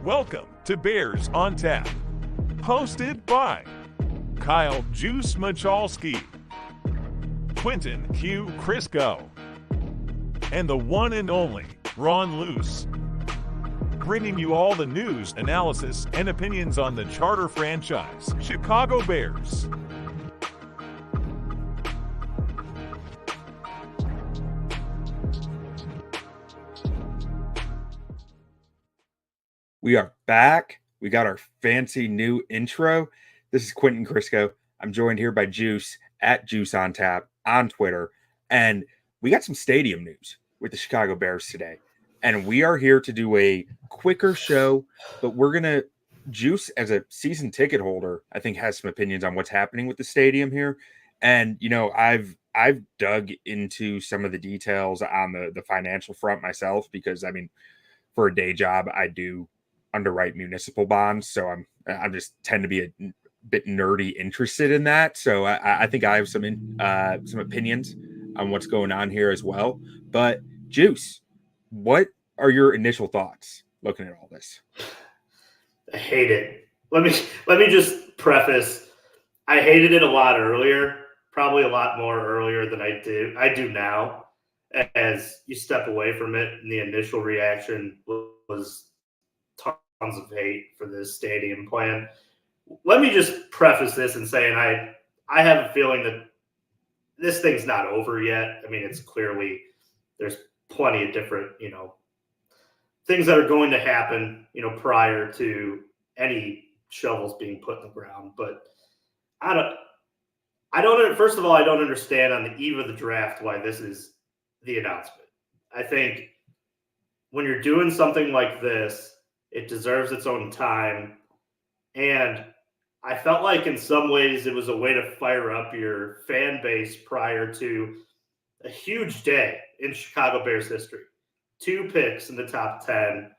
Welcome to Bears on Tap, hosted by Kyle Juice Michalski, Quentin Q. Crisco, and the one and only Ron Luce, bringing you all the news, analysis, and opinions on the charter franchise, Chicago Bears. We are back. We got our fancy new intro. This is Quentin Crisco. I'm joined here by Juice at Juice on Tap on Twitter. And we got some stadium news with the Chicago Bears today. And we are here to do a quicker show, but we're going to, Juice as a season ticket holder, I think has some opinions on what's happening with the stadium here. And, you know, I've dug into some of the details on the financial front myself because, I mean, for a day job, I do underwrite municipal bonds, so I'm just tend to be a bit nerdy interested in that. So I think I have some opinions on what's going on here as well. But Juice, what are your initial thoughts looking at all this? I hate it. Let me just preface. I hated it a lot earlier, probably a lot more earlier than I do now. As you step away from it, and the initial reaction was tons of hate for this stadium plan. Let me just preface this and saying I have a feeling that this thing's not over yet. I mean, it's clearly there's plenty of different, things that are going to happen, prior to any shovels being put in the ground. But first of all, I don't understand on the eve of the draft why this is the announcement. I think when you're doing something like this, it deserves its own time. And I felt like in some ways it was a way to fire up your fan base prior to a huge day in Chicago Bears history. 2 picks in the top 10,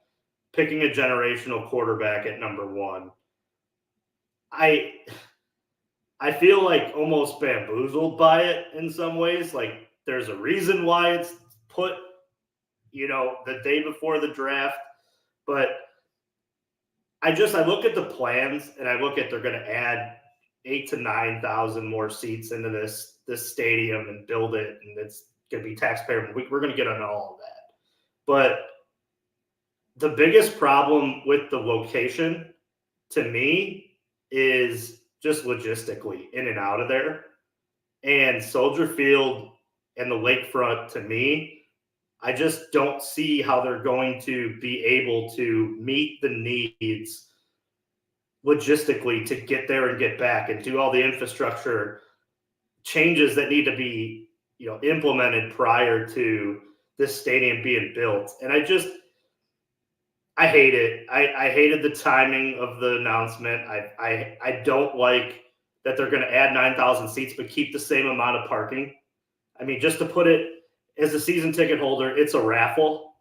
picking a generational quarterback at number 1. I feel like almost bamboozled by it in some ways. Like there's a reason why it's put, the day before the draft. But I look at the plans and I look at they're going to add 8,000 to 9,000 more seats into this stadium and build it, and it's going to be taxpayer. We're going to get on all of that. But the biggest problem with the location to me is just logistically in and out of there. And Soldier Field and the lakefront, to me, I just don't see how they're going to be able to meet the needs logistically to get there and get back and do all the infrastructure changes that need to be, implemented prior to this stadium being built. And I hate it. I hated the timing of the announcement. I don't like that they're going to add 9,000 seats but keep the same amount of parking. I mean, just to put it, as a season ticket holder, it's a raffle,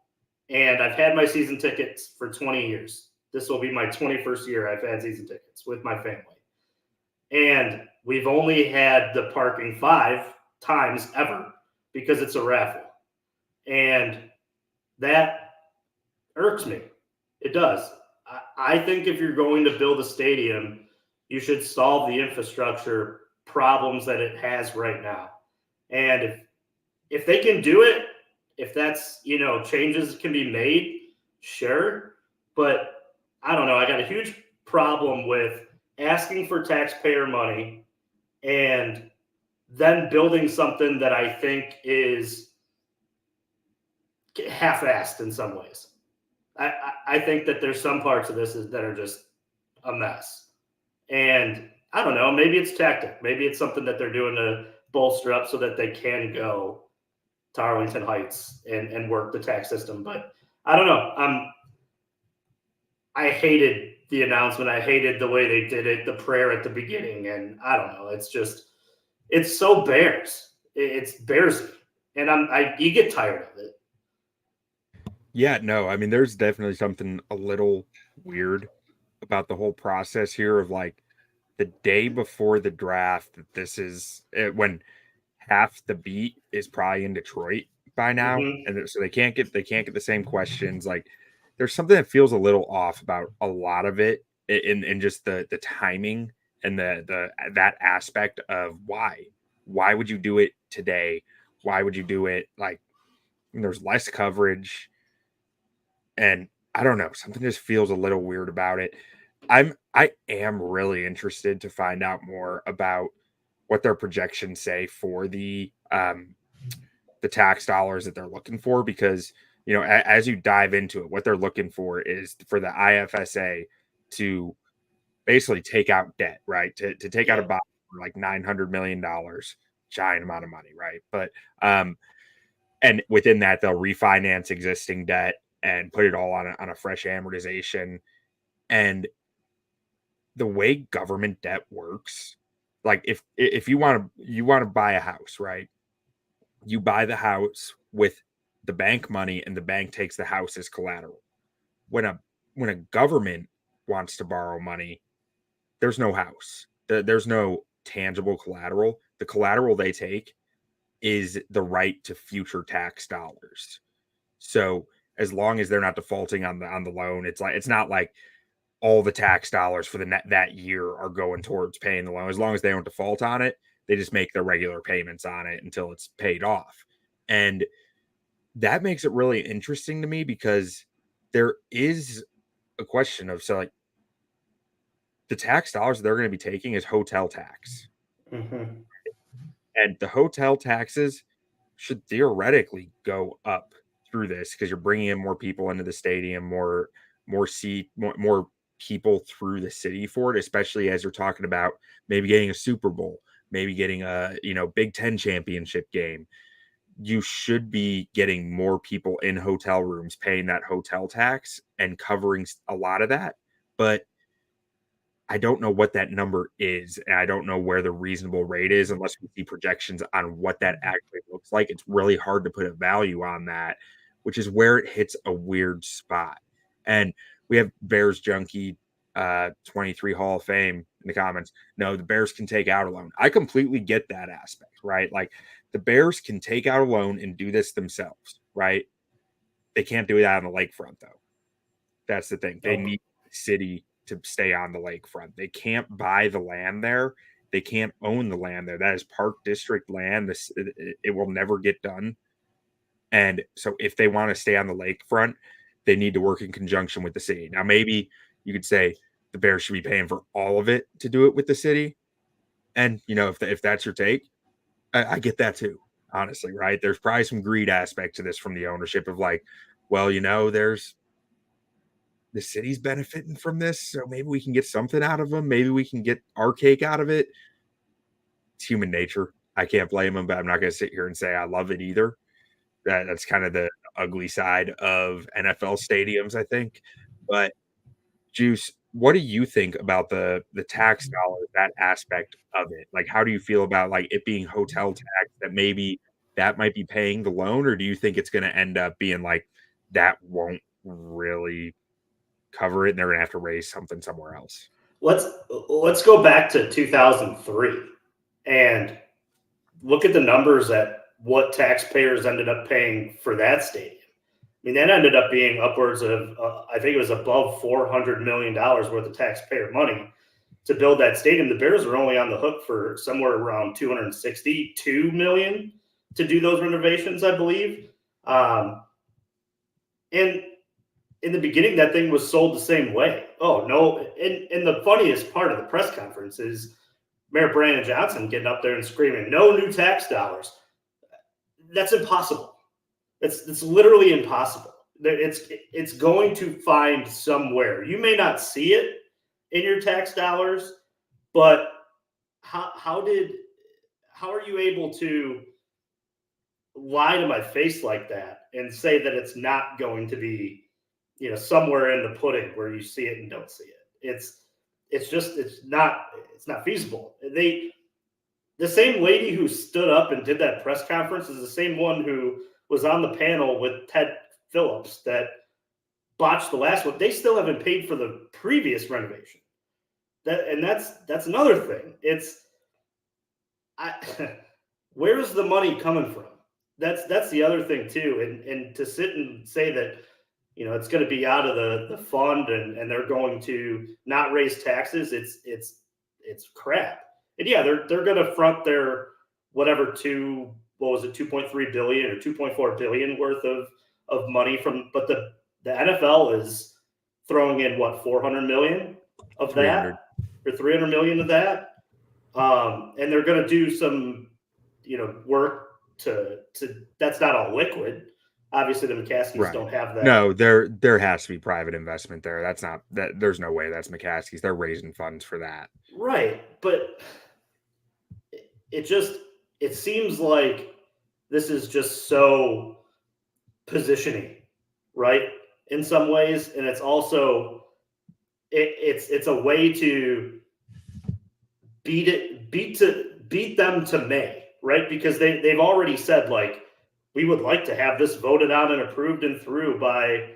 and I've had my season tickets for 20 years. This will be my 21st year I've had season tickets with my family. And we've only had the parking 5 times ever because it's a raffle. And that irks me. It does. I think if you're going to build a stadium, you should solve the infrastructure problems that it has right now. And if they can do it, if that's, changes can be made, sure. But I don't know. I got a huge problem with asking for taxpayer money and then building something that I think is half-assed in some ways. I think that there's some parts of this that are just a mess. And I don't know. Maybe it's tactic. Maybe it's something that they're doing to bolster up so that they can go to Arlington Heights and work the tax system. But I don't know. I hated the announcement. I hated the way they did it, the prayer at the beginning. And I don't know. It's so Bears. It's Bearsy. And you get tired of it. Yeah, no, I mean, there's definitely something a little weird about the whole process here of like the day before the draft. This is when half the beat is probably in Detroit by now, Mhm. and so they can't get the same questions. Like there's something that feels a little off about a lot of it in just the timing and that aspect of why would you do it today? Why would you do it like there's less coverage? And I don't know, something just feels a little weird about it. I am really interested to find out more about what their projections say for the tax dollars that they're looking for, because as you dive into it, what they're looking for is for the IFSA to basically take out debt, right? To take out a bond for like $900 million, giant amount of money, right? But and within that, they'll refinance existing debt and put it all on a fresh amortization. And the way government debt works, like if you want to buy a house, right? You buy the house with the bank money, and the bank takes the house as collateral. When a government wants to borrow money, there's no house. There's no tangible collateral. The collateral they take is the right to future tax dollars. So as long as they're not defaulting on the loan, it's not like all the tax dollars for that year are going towards paying the loan. As long as they don't default on it, they just make their regular payments on it until it's paid off. And that makes it really interesting to me, because there is a question of, so like the tax dollars they're going to be taking is hotel tax. Mm-hmm. And the hotel taxes should theoretically go up through this, because you're bringing in more people into the stadium, more people through the city for it, especially as you're talking about maybe getting a Super Bowl, maybe getting a Big Ten championship game. You should be getting more people in hotel rooms paying that hotel tax and covering a lot of that. But I don't know what that number is, and I don't know where the reasonable rate is unless we see projections on what that actually looks like. It's really hard to put a value on that, which is where it hits a weird spot. And we have Bears Junkie 23 Hall of Fame in the comments. No, the Bears can take out a loan. I completely get that aspect, right? Like the Bears can take out a loan and do this themselves, right? They can't do that on the lakefront, though. That's the thing. They need the city to stay on the lakefront. They can't buy the land there. They can't own the land there. That is Park District land. It will never get done. And so if they want to stay on the lakefront, they need to work in conjunction with the city. Now, maybe you could say the Bears should be paying for all of it to do it with the city. And, if that's your take, I get that too, honestly, right? There's probably some greed aspect to this from the ownership of like, well, there's the city's benefiting from this, so maybe we can get something out of them. Maybe we can get our cake out of it. It's human nature. I can't blame them, but I'm not going to sit here and say I love it either. That's kind of the ugly side of NFL stadiums, I think. But Juice, what do you think about the tax dollars, that aspect of it? Like, how do you feel about like it being hotel tax, that maybe that might be paying the loan, or do you think it's going to end up being like that won't really cover it and they're going to have to raise something somewhere else? Let's go back to 2003 and look at the numbers at what taxpayers ended up paying for that stadium. I mean, that ended up being upwards of, I think it was above $400 million worth of taxpayer money to build that stadium. The Bears were only on the hook for somewhere around $262 million to do those renovations, I believe. And in the beginning, that thing was sold the same way. Oh, no. And the funniest part of the press conference is Mayor Brandon Johnson getting up there and screaming, no new tax dollars. That's impossible. It's literally impossible. It's going to find somewhere. You may not see it in your tax dollars, but how are you able to lie to my face like that and say that it's not going to be, somewhere in the pudding where you see it and don't see it? It's not feasible. The same lady who stood up and did that press conference is the same one who was on the panel with Ted Phillips that botched the last one. They still haven't paid for the previous renovation. That's another thing. Where's the money coming from? That's the other thing too. And to sit and say that, it's going to be out of the fund, and they're going to not raise taxes. It's crap. And yeah, they're going to front their whatever 2.3 billion or 2.4 billion worth of money but the NFL is throwing in what, 400 million of 300. that or 300 million of that. And they're going to do some, work to that's not all liquid. Obviously the McCaskies don't have that. No, there has to be private investment there. That's not that. There's no way that's McCaskies. They're raising funds for that. Right. But it seems like this is just so positioning, right? In some ways. And it's also, it's a way to beat them to May, right? Because they've already said, like, we would like to have this voted on and approved and through by,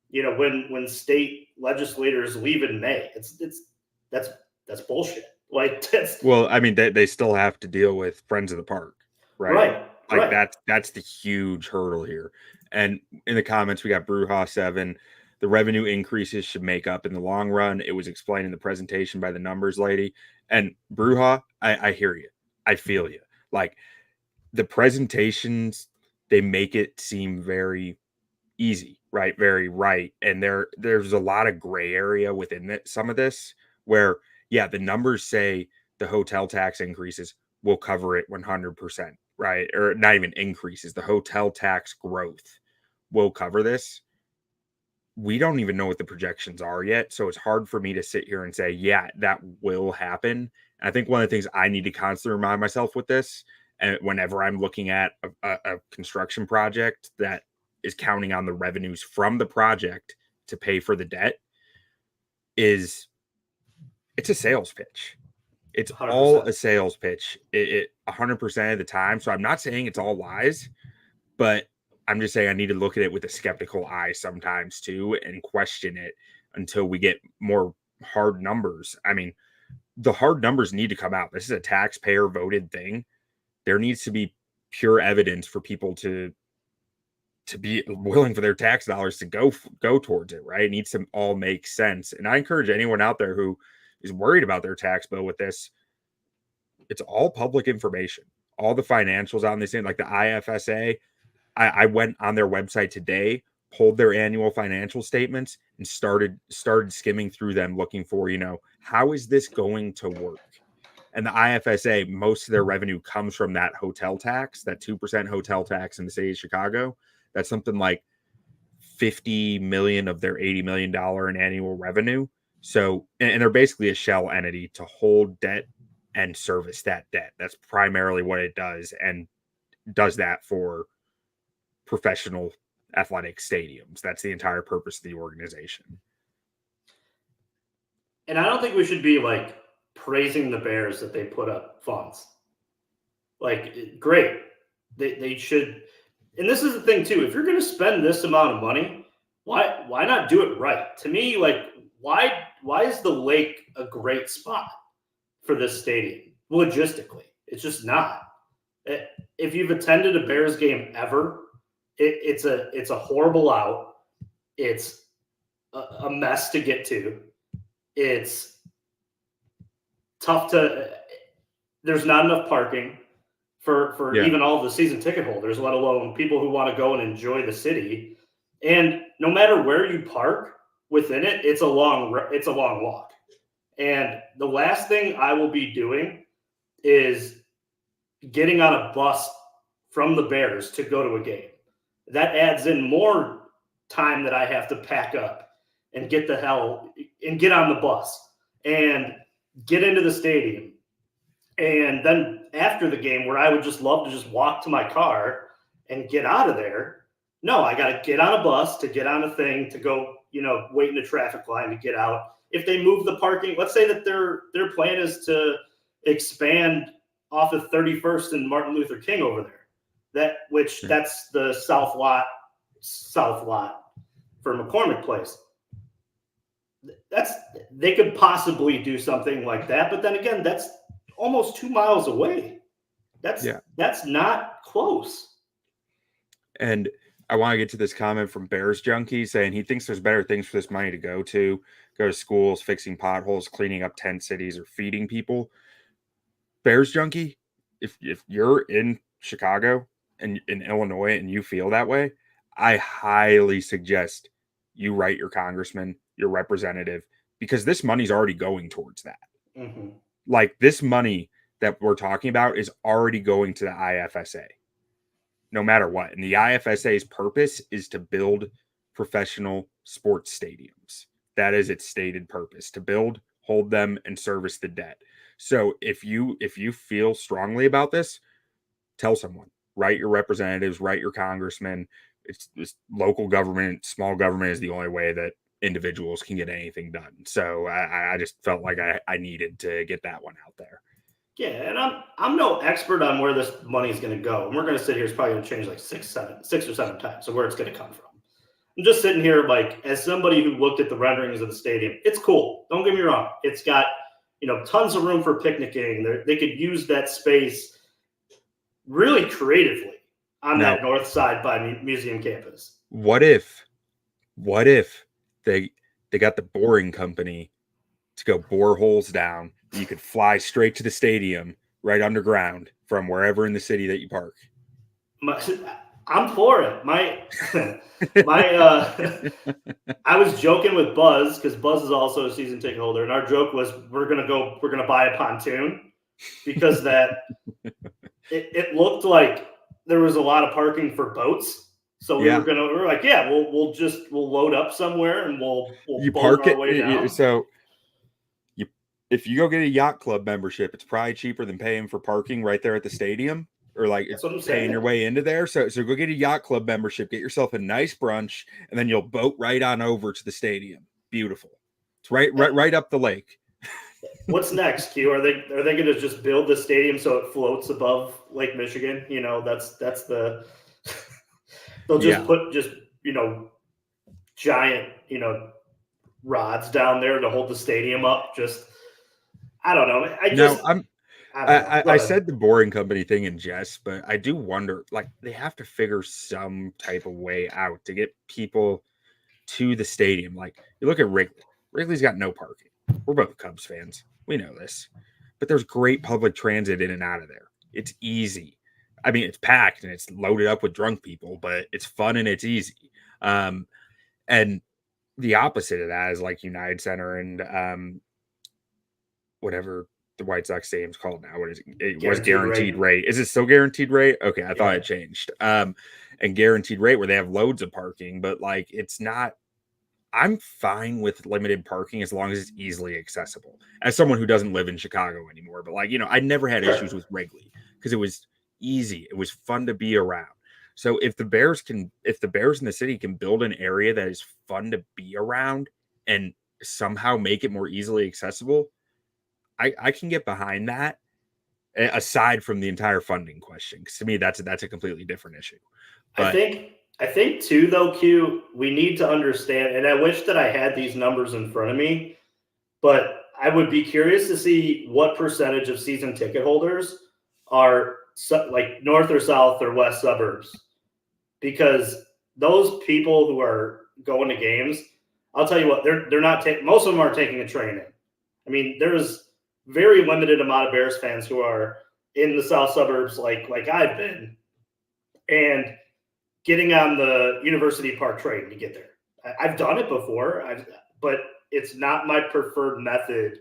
when state legislators leave in May. That's bullshit. Like, well, I mean, they still have to deal with Friends of the Park, right? That's the huge hurdle here. And in the comments, we got Bruja 7. The revenue increases should make up in the long run. It was explained in the presentation by the numbers lady. And Bruja, I hear you. I feel you. Like, the presentations, they make it seem very easy, right? Very right. And there's a lot of gray area within some of this where, yeah, the numbers say the hotel tax increases will cover it 100%, right? Or not even increases. The hotel tax growth will cover this. We don't even know what the projections are yet. So it's hard for me to sit here and say, yeah, that will happen. And I think one of the things I need to constantly remind myself with this, and whenever I'm looking at a construction project that is counting on the revenues from the project to pay for the debt, is it's a sales pitch. It's 100%. All a sales pitch. It 100% of the time. So I'm not saying it's all lies, but I'm just saying I need to look at it with a skeptical eye sometimes too and question it until we get more hard numbers. I mean, the hard numbers need to come out. This is a taxpayer voted thing. There needs to be pure evidence for people to be willing for their tax dollars to go towards it, right? It needs to all make sense. And I encourage anyone out there who is worried about their tax bill with this, it's all public information. All the financials on this, like the IFSA, I went on their website today, pulled their annual financial statements, and started skimming through them, looking for, how is this going to work? And the IFSA, most of their revenue comes from that hotel tax, that 2% hotel tax in the city of Chicago. That's something like $50 million of their $80 million in annual revenue. So, and they're basically a shell entity to hold debt and service that debt. That's primarily what it does, and does that for professional athletic stadiums. That's the entire purpose of the organization. And I don't think we should be like praising the Bears that they put up funds. Like, great. They should. And this is the thing too. If you're going to spend this amount of money, why not do it right? To me, like, why is the lake a great spot for this stadium logistically? It's just not. If you've attended a Bears game ever, it's a horrible out. It's a mess to get to. It's tough there's not enough parking for even all the season ticket holders, let alone people who want to go and enjoy the city. And no matter where you park within it, it's a long walk. And the last thing I will be doing is getting on a bus from the Bears to go to a game. That adds in more time that I have to pack up and get on the bus and get into the stadium. And then after the game, where I would just love to just walk to my car and get out of there. No, I got to get on a bus to get on a thing to go, wait in a traffic line to get out. If they move the parking, let's say that their plan is to expand off of 31st and Martin Luther King over there. That's the south lot for McCormick Place. They could possibly do something like that, but then again, that's almost 2 miles away. That's not close. And I want to get to this comment from Bears Junkie saying he thinks there's better things for this money to go to schools, fixing potholes, cleaning up tent cities, or feeding people. Bears Junkie, if you're in Chicago and in Illinois and you feel that way, I highly suggest you write your congressman, your representative, because this money's already going towards that. Mm-hmm. Like, this money that we're talking about is already going to the IFSA, no matter what. And the IFSA's purpose is to build professional sports stadiums. That is its stated purpose, to build, hold them, and service the debt. So if you feel strongly about this, tell someone, write your representatives, write your congressman. It's local government, small government is the only way that individuals can get anything done. So I just felt like I needed to get that one out there. Yeah, and I'm no expert on where this money is going to go. And we're going to sit here, it's probably going to change like six or seven times. So where it's going to come from. I'm just sitting here like, as somebody who looked at the renderings of the stadium, it's cool. Don't get me wrong. It's got, tons of room for picnicking. They could use that space really creatively on that north side by Museum Campus. What if they got the boring company to go bore holes down? You could fly straight to the stadium right underground from wherever in the city that you park. I'm for it. I was joking with Buzz, because Buzz is also a season ticket holder, and our joke was we're gonna buy a pontoon, because it looked like there was a lot of parking for boats. So we're like, we'll load up somewhere and we'll park our way down. So if you go get a yacht club membership, it's probably cheaper than paying for parking right there at the stadium, or like paying your way into there. So go get a yacht club membership, get yourself a nice brunch, and then you'll boat right on over to the stadium. Beautiful. It's right up the lake. What's next, Q? Are they going to just build the stadium so it floats above Lake Michigan? That's the they'll just put giant rods down there to hold the stadium up. Just I don't know. I said the boring company thing in jest, but I do wonder, like, they have to figure some type of way out to get people to the stadium. Like, you look at Wrigley. Wrigley's got no parking. We're both Cubs fans. We know this. But there's great public transit in and out of there. It's easy. I mean, it's packed and it's loaded up with drunk people, but it's fun and it's easy. And the opposite of that is like United Center and whatever the White Sox stadium's called now. What is it? It was guaranteed rate. Is it still guaranteed rate? Okay, I thought it changed. And guaranteed rate where they have loads of parking, but like it's not. I'm fine with limited parking as long as it's easily accessible. As someone who doesn't live in Chicago anymore, but like I never had issues with Wrigley because it was easy. It was fun to be around. So if the Bears in the city can build an area that is fun to be around and somehow make it more easily accessible, I can get behind that, aside from the entire funding question. Because to me, that's a completely different issue. But I think too, though, Q, we need to understand, and I wish that I had these numbers in front of me, but I would be curious to see what percentage of season ticket holders are like north or south or west suburbs, because those people who are going to games, I'll tell you what, they're not most of them aren't taking a train in. I mean, there's very limited amount of Bears fans who are in the south suburbs like I've been, and getting on the University Park train to get there. I've done it before, but it's not my preferred method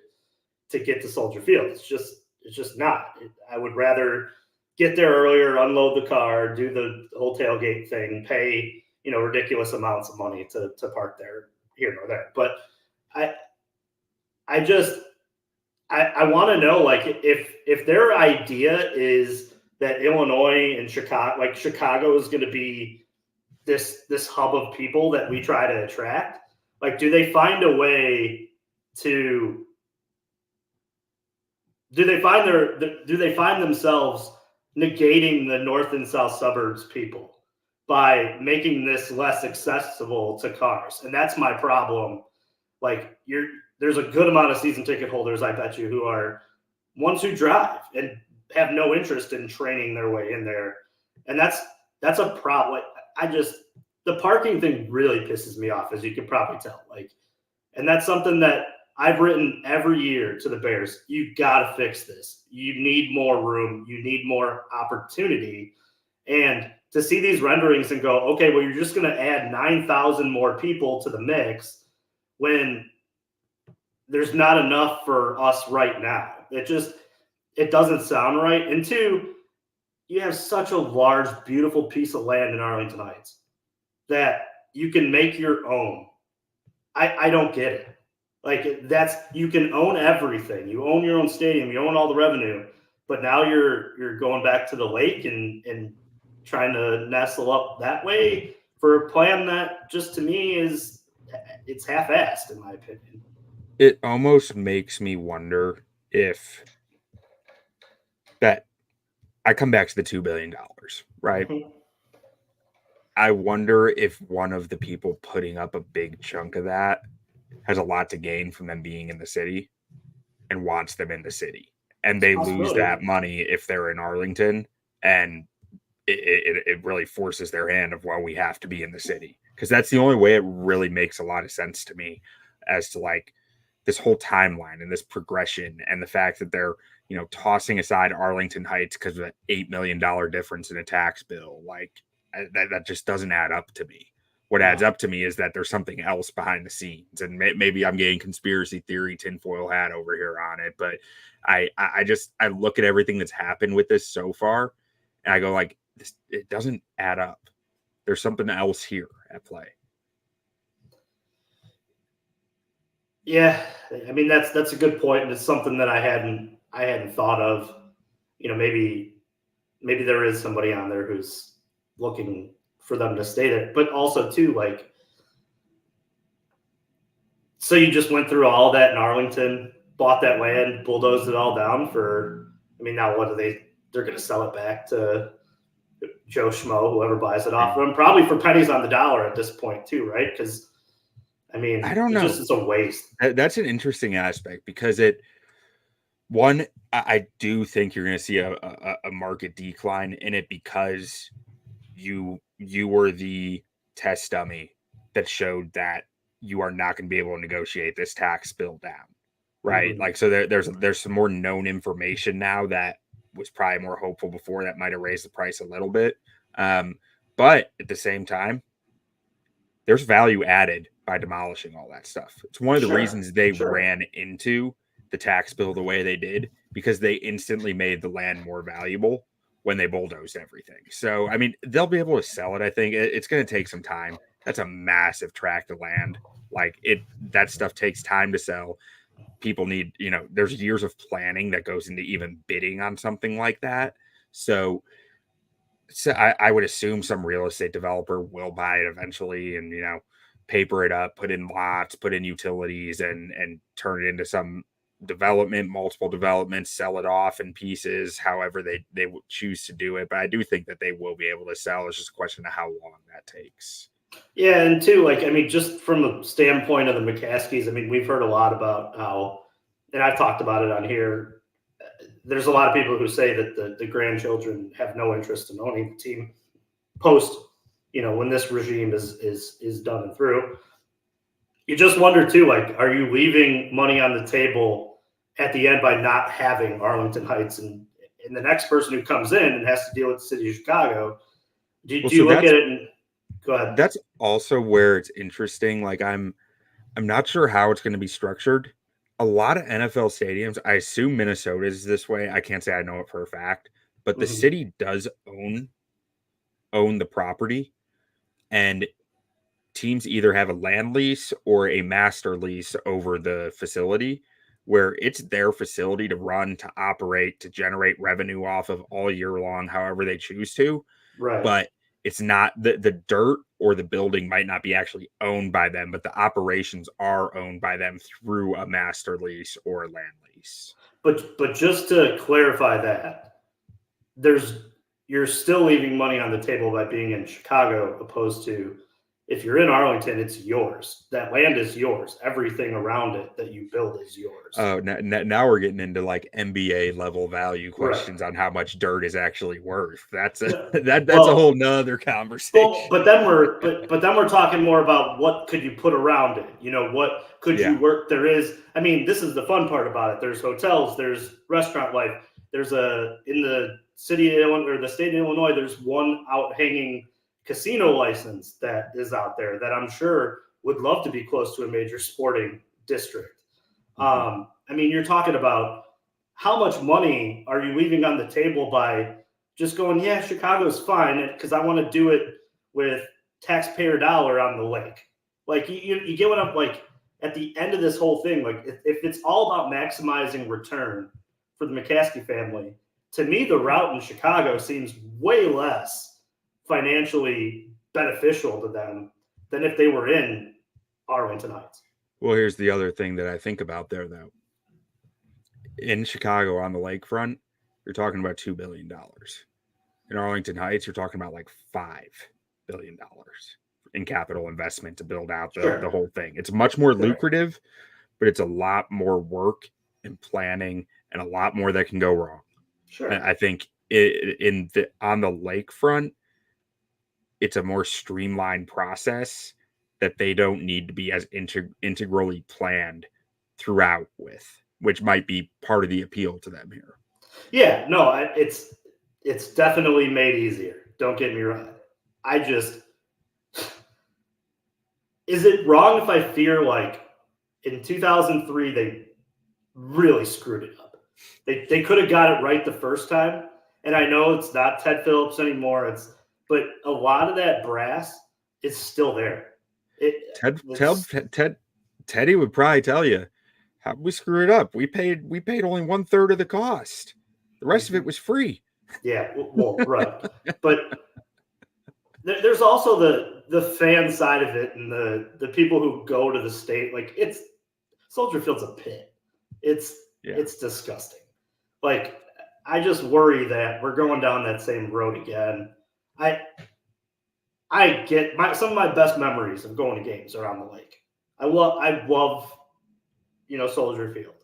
to get to Soldier Field. It's just not. I would rather get there earlier, unload the car, do the whole tailgate thing, pay ridiculous amounts of money to park there, here nor there. But I want to know, like, if their idea is that Illinois and Chicago is going to be this hub of people that we try to attract, like, do they find a way to? Do they find themselves negating the north and south suburbs people by making this less accessible to cars? And that's my problem. Like, there's a good amount of season ticket holders, I bet you, who are ones who drive and have no interest in training their way in there. And that's a problem. the parking thing really pisses me off, as you can probably tell. Like, and that's something that I've written every year to the Bears. You got to fix this. You need more room. You need more opportunity. And to see these renderings and go, okay, well, you're just going to add 9,000 more people to the mix when there's not enough for us right now. It doesn't sound right. And two, you have such a large, beautiful piece of land in Arlington Heights that you can make your own. I don't get it. Like, you can own everything. You own your own stadium. You own all the revenue. But now you're going back to the lake and trying to nestle up that way for a plan that just, to me, it's half-assed, in my opinion. It almost makes me wonder if that I come back to the $2 billion, right? Mm-hmm. I wonder if one of the people putting up a big chunk of that has a lot to gain from them being in the city and wants them in the city. And they lose that money if they're in Arlington, and it really forces their hand of, well, we have to be in the city. Because that's the only way it really makes a lot of sense to me as to like this whole timeline and this progression and the fact that they're, tossing aside Arlington Heights because of an $8 million difference in a tax bill. Like that just doesn't add up to me. What adds up to me is that there's something else behind the scenes, and maybe I'm getting conspiracy theory tinfoil hat over here on it. But I look at everything that's happened with this so far, and I go like, it doesn't add up. There's something else here at play. Yeah, I mean that's a good point, and it's something that I hadn't thought of. Maybe there is somebody on there who's looking for them to state it, but also too, like, so you just went through all that in Arlington, bought that land, bulldozed it all down for. I mean, now what they're going to sell it back to Joe Schmo, whoever buys it off of them, probably for pennies on the dollar at this point too, right? Because I mean, I don't know. It's a waste. That's an interesting aspect because I do think you're going to see a market decline in it because you were the test dummy that showed that you are not going to be able to negotiate this tax bill down, right? Mm-hmm. Like, so there's some more known information now that was probably more hopeful before that might have raised the price a little bit. But at the same time, there's value added by demolishing all that stuff. It's one of the reasons they ran into the tax bill the way they did, because they instantly made the land more valuable when they bulldozed everything. So, I mean, they'll be able to sell it. I think it's going to take some time. That's a massive tract of land. Like that stuff takes time to sell. People need, there's years of planning that goes into even bidding on something like that. So I would assume some real estate developer will buy it eventually and, paper it up, put in lots, put in utilities and turn it into some development, multiple developments, sell it off in pieces, however they choose to do it. But I do think that they will be able to sell. It's just a question of how long that takes. Yeah, and too, like, I mean, just from the standpoint of the McCaskies, I mean, we've heard a lot about how, and I've talked about it on here, there's a lot of people who say that the grandchildren have no interest in owning the team post, when this regime is done and through. You just wonder too, like, are you leaving money on the table at the end by not having Arlington Heights, and the next person who comes in and has to deal with the city of Chicago? Do you look at it and go ahead? That's also where it's interesting. Like, I'm not sure how it's going to be structured. A lot of NFL stadiums, I assume Minnesota is this way. I can't say I know it for a fact, but the city does own the property, and teams either have a land lease or a master lease over the facility, where it's their facility to run, to operate, to generate revenue off of all year long, however they choose to. Right. But it's not the dirt or the building might not be actually owned by them, but the operations are owned by them through a master lease or a land lease. But just to clarify that, you're still leaving money on the table by being in Chicago opposed to If you're in Arlington, it's yours. That land is yours. Everything around it that you build is yours. Oh, now we're getting into like NBA level value questions Right. on how much dirt is actually worth. That's No. that's a Well, whole nother conversation. Well, but then we're talking more about what could you put around it? What could Yeah. you work? I mean, this is the fun part about it. There's hotels, there's restaurant life. There's in the city of Illinois or the state of Illinois, there's one out hanging casino license that is out there that I'm sure would love to be close to a major sporting district. I mean, you're talking about how much money are you leaving on the table by just going, yeah, Chicago's fine because I want to do it with taxpayer dollar on the lake. Like you get what I'm like at the end of this whole thing. Like if it's all about maximizing return for the McCaskey family, to me, the route in Chicago seems way less financially beneficial to them than if they were in Arlington Heights. Well, here's the other thing that I think about there, though. In Chicago on the lakefront, you're talking about $2 billion. In Arlington Heights, you're talking about like $5 billion in capital investment to build out the whole thing. It's much more lucrative, but it's a lot more work and planning and a lot more that can go wrong. Sure. And I think on the lakefront, it's a more streamlined process that they don't need to be as integrally planned throughout with, which might be part of the appeal to them here. Yeah, no, it's definitely made easier. Don't get me wrong. Is it wrong if I fear like in 2003 they really screwed it up? They could have got it right the first time, and I know it's not Ted Phillips anymore. But a lot of that brass is still there. Teddy would probably tell you, how we screw it up? We paid only 1/3 of the cost. The rest of it was free. Yeah, well, right. But there's also the fan side of it and the people who go to the state. Like Soldier Field's a pit. It's disgusting. Like I just worry that we're going down that same road again. I get some of my best memories of going to games are on the lake. I love Soldier Field.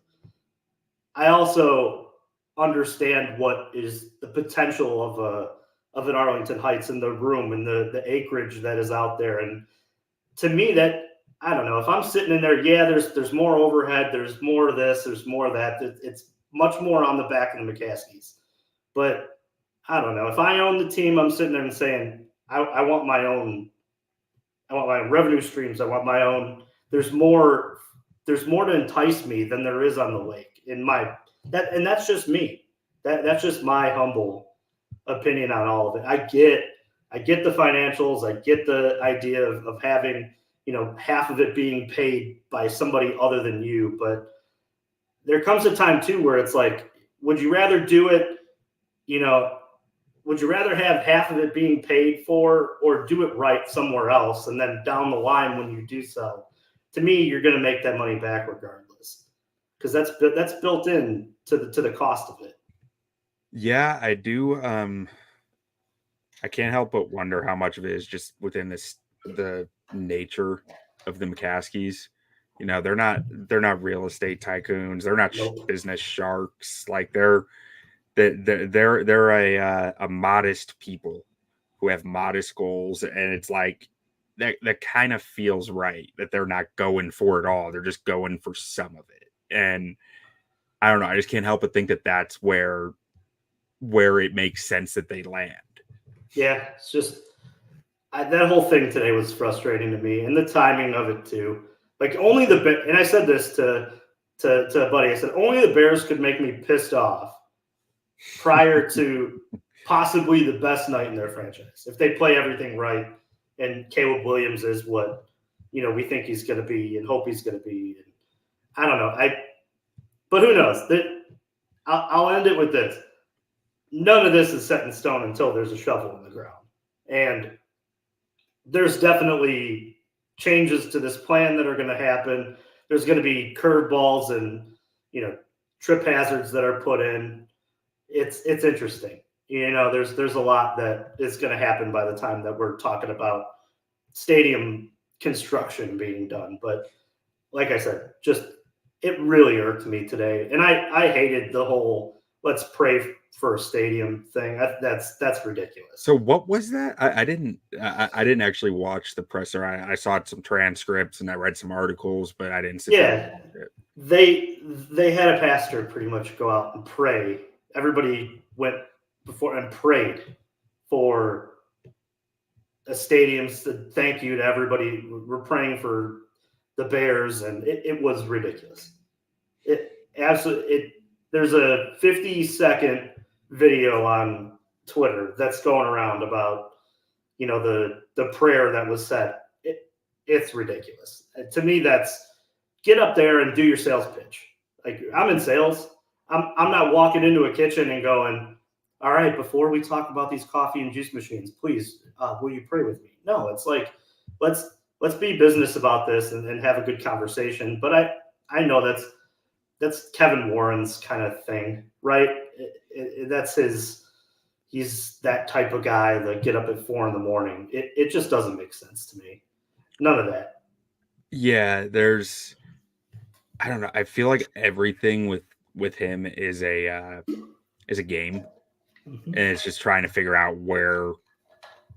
I also understand what is the potential of an Arlington Heights in the room and the acreage that is out there. And to me, that I don't know if I'm sitting in there. Yeah, there's more overhead. There's more of this. There's more of that. It's much more on the back of the McCaskies. But I don't know if I own the team. I'm sitting there and saying I want my own. I want my own revenue streams. I want my own. There's more to entice me than there is on the lake. And that's just me. That's just my humble opinion on all of it. I get the financials. I get the idea of having, half of it being paid by somebody other than you. But there comes a time too where it's like, would you rather do it, would you rather have half of it being paid for or do it right somewhere else? And then down the line, when you do so, to me, you're going to make that money back regardless, because that's built in to the cost of it. Yeah, I do. I can't help but wonder how much of it is just within the nature of the McCaskies. They're not real estate tycoons. They're not business sharks. Like they're a modest people who have modest goals, and it's like that kind of feels right that they're not going for it all. They're just going for some of it. And I don't know. I just can't help but think that that's where it makes sense that they land. Yeah, it's just that whole thing today was frustrating to me, and the timing of it too. Like only and I said this to a buddy. I said only the Bears could make me pissed off prior to possibly the best night in their franchise if they play everything right. And Caleb Williams is what we think he's going to be and hope he's going to be. And I don't know. But who knows? I'll end it with this. None of this is set in stone until there's a shovel in the ground. And there's definitely changes to this plan that are going to happen. There's going to be curveballs and trip hazards that are put in. It's interesting. There's a lot that is going to happen by the time that we're talking about stadium construction being done. But like I said, just it really irked me today, and I hated the whole let's pray for a stadium thing. That's ridiculous. So what was that? I didn't actually watch the presser. I saw some transcripts and I read some articles, but I didn't sit down and watch it. They had a pastor pretty much go out and pray. Everybody went before and prayed for a stadium. Thank you to everybody. We're praying for the Bears, and it was ridiculous. It absolutely. There's a 50-second video on Twitter that's going around about the prayer that was said. It's ridiculous. To me, that's get up there and do your sales pitch. Like, I'm in sales. I'm not walking into a kitchen and going, all right, before we talk about these coffee and juice machines, please, will you pray with me? No, it's like, let's be business about this and have a good conversation. But I know that's Kevin Warren's kind of thing, right? That's he's that type of guy that get up at 4 a.m. It just doesn't make sense to me. None of that. Yeah, I don't know. I feel like everything with him is a game, and it's just trying to figure out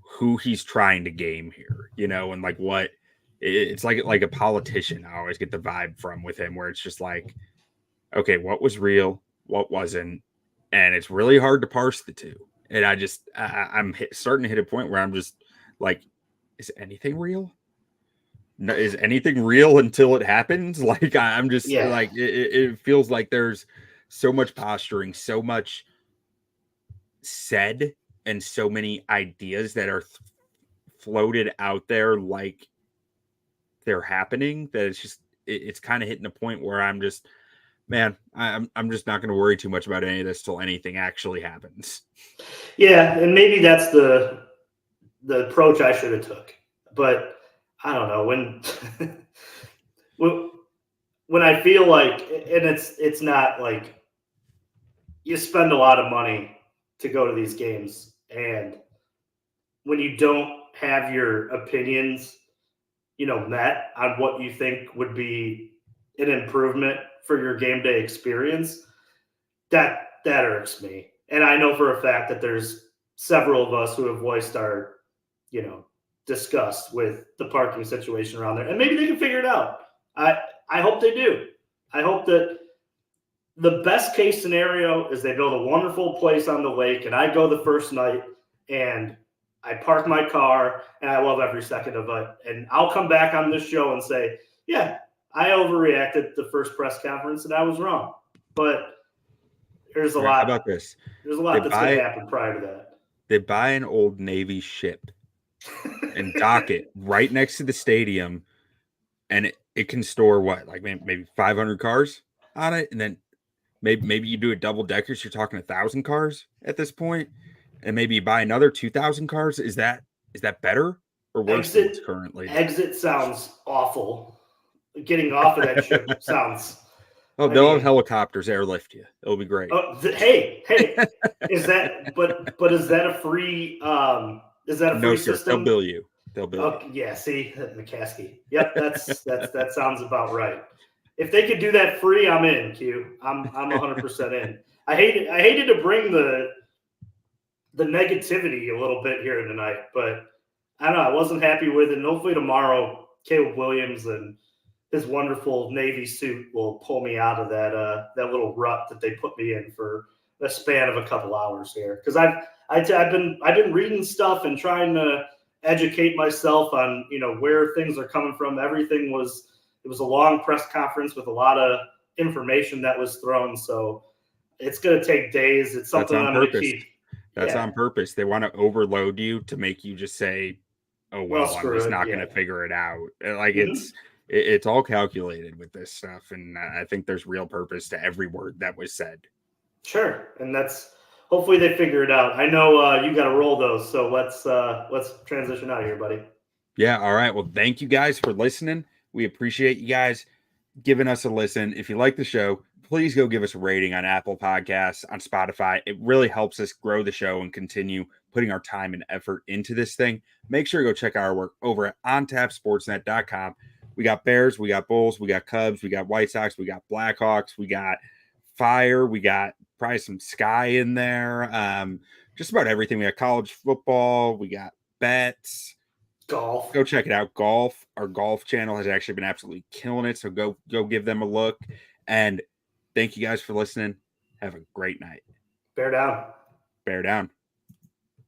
who he's trying to game here, and like what it's like a politician. I always get the vibe from with him where it's just like, okay, what was real, what wasn't, and it's really hard to parse the two. And I'm starting to hit a point where I'm just like, is anything real? No, is anything real until it happens? Like, I'm just like, it feels like there's so much posturing, so much said, and so many ideas that are floated out there like they're happening, that it's kind of hitting a point where I'm just, man, I'm just not going to worry too much about any of this till anything actually happens. Yeah, and maybe that's the approach I should have took. But I don't know, when I feel like, and it's not like you spend a lot of money to go to these games, and when you don't have your opinions, met on what you think would be an improvement for your game day experience, that irks me. And I know for a fact that there's several of us who have voiced our, disgust with the parking situation around there, and maybe they can figure it out. I hope they do. I hope that the best case scenario is they build a wonderful place on the lake, and I go the first night and I park my car and I love every second of it. And I'll come back on this show and say, yeah, I overreacted the first press conference and I was wrong. But there's a lot about this. There's a lot that's going to happen prior to that. They buy an old Navy ship and dock it right next to the stadium, and it can store what, like maybe 500 cars on it, and then maybe you do a double decker, so you're talking 1,000 cars at this point, and maybe you buy another 2,000 cars. Is that better or worse than it's currently? Exit sounds awful. Getting off of that ship sounds. Oh, they'll have helicopters airlift you. It'll be great. Hey, is that? But is that a free? Is that a free system? They'll bill you. They'll bill you. Yeah. See, McCaskey. Yep, that sounds about right. If they could do that free, I'm in. Q. I'm 100% in. I hated to bring the negativity a little bit here tonight, but I don't know. I wasn't happy with it. And hopefully tomorrow, Caleb Williams and his wonderful Navy suit will pull me out of that little rut that they put me in for a span of a couple hours here. Because I've been reading stuff and trying to educate myself on where things are coming from. It was a long press conference with a lot of information that was thrown. So it's going to take days. It's something I'm going to keep. That's on purpose. They want to overload you to make you just say, "Oh well, I'm just not going to figure it out." Like it's all calculated with this stuff, and I think there's real purpose to every word that was said. Sure, and that's hopefully they figure it out. I know you got to roll those, so let's transition out of here, buddy. Yeah, all right. Well, thank you guys for listening. We appreciate you guys giving us a listen. If you like the show, please go give us a rating on Apple Podcasts, on Spotify. It really helps us grow the show and continue putting our time and effort into this thing. Make sure to go check out our work over at ontapsportsnet.com. We got Bears, we got Bulls, we got Cubs, we got White Sox, we got Blackhawks, we got Fire, we got probably some Sky in there. Just about everything. We got college football, we got bets. Golf. Go check it out. Golf. Our golf channel has actually been absolutely killing it. So go give them a look. And thank you guys for listening. Have a great night. Bear down. Bear down.